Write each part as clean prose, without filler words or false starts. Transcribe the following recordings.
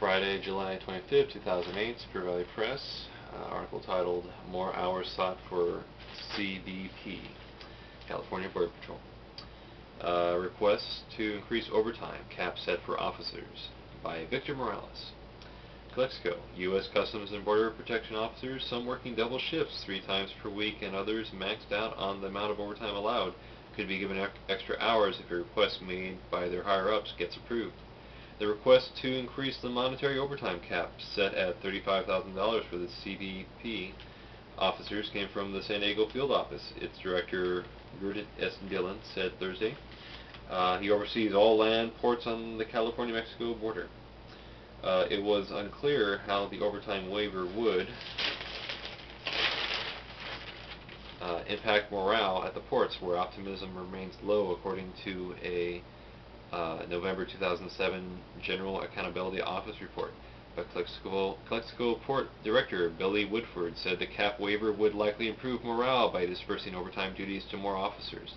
Friday, July 25th, 2008, Superior Valley Press, article titled More Hours Sought for CBP, California Border Patrol. Request to increase overtime, cap set for officers, by Victor Morales. Calexico, U.S. Customs and Border Protection officers, some working double shifts 3 times per week and others maxed out on the amount of overtime allowed, could be given extra hours if a request made by their higher-ups gets approved. The request to increase the monetary overtime cap, set at $35,000 for the CBP officers, came from the San Diego field office. Its director, Gurdit S. Dillon, said Thursday. He oversees all land ports on the California-Mexico border. It was unclear how the overtime waiver would impact morale at the ports, where optimism remains low, according to a November 2007 General Accountability Office report. But Calexico Port Director Billy Woodford said the cap waiver would likely improve morale by dispersing overtime duties to more officers.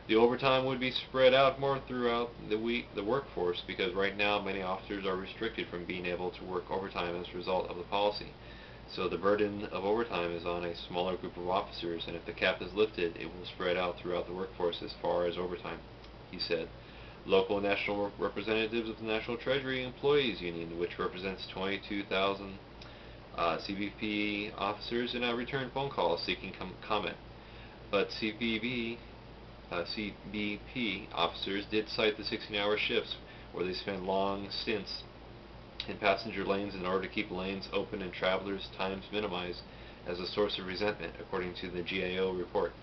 The overtime would be spread out more throughout the workforce, because right now many officers are restricted from being able to work overtime as a result of the policy. So the burden of overtime is on a smaller group of officers, and if the cap is lifted, it will spread out throughout the workforce as far as overtime, he said. Local and national representatives of the National Treasury Employees Union, which represents 22,000 CBP officers, did not return phone calls seeking comment. But CBP officers did cite the 16-hour shifts, where they spend long stints in passenger lanes in order to keep lanes open and travelers' times minimized, as a source of resentment, according to the GAO report.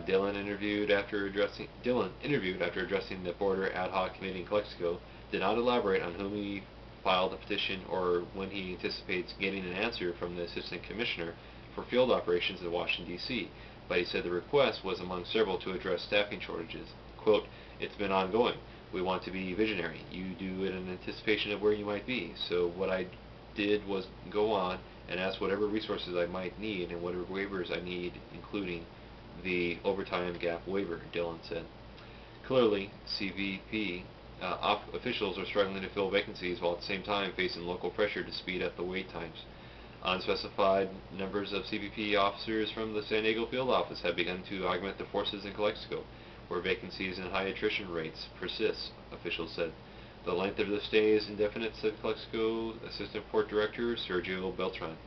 Dillon interviewed after addressing the Border Ad Hoc Committee in Calexico, did not elaborate on whom he filed the petition or when he anticipates getting an answer from the Assistant Commissioner for Field Operations in Washington, D.C., but he said the request was among several to address staffing shortages. Quote, "It's been ongoing. We want to be visionary. You do it in anticipation of where you might be. So what I did was go on and ask whatever resources I might need and whatever waivers I need, including the overtime gap waiver," Dillon said. Clearly, CBP officials are struggling to fill vacancies while at the same time facing local pressure to speed up the wait times. Unspecified numbers of CBP officers from the San Diego field office have begun to augment the forces in Calexico, where vacancies and high attrition rates persist, officials said. The length of the stay is indefinite, said Calexico Assistant Port Director Sergio Beltran.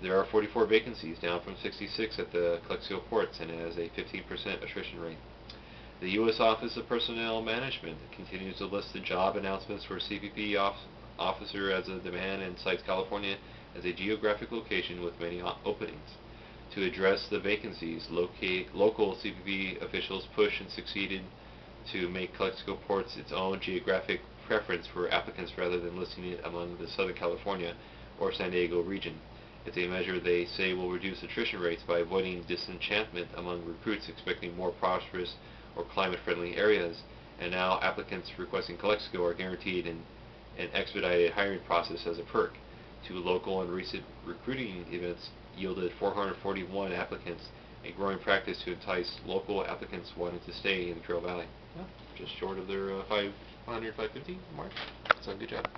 There are 44 vacancies, down from 66 at the Calexico ports, and has a 15% attrition rate. The U.S. Office of Personnel Management continues to list the job announcements for CBP officer as a demand and cites California as a geographic location with many openings. To address the vacancies, local CBP officials pushed and succeeded to make Calexico ports its own geographic preference for applicants rather than listing it among the Southern California or San Diego region. It's a measure they say will reduce attrition rates by avoiding disenchantment among recruits expecting more prosperous or climate-friendly areas, and now applicants requesting Calexico are guaranteed an expedited hiring process as a perk. 2 local and recent recruiting events yielded 441 applicants, a growing practice to entice local applicants wanting to stay in the Trail Valley. Just short of their 500, 550 mark. So good job.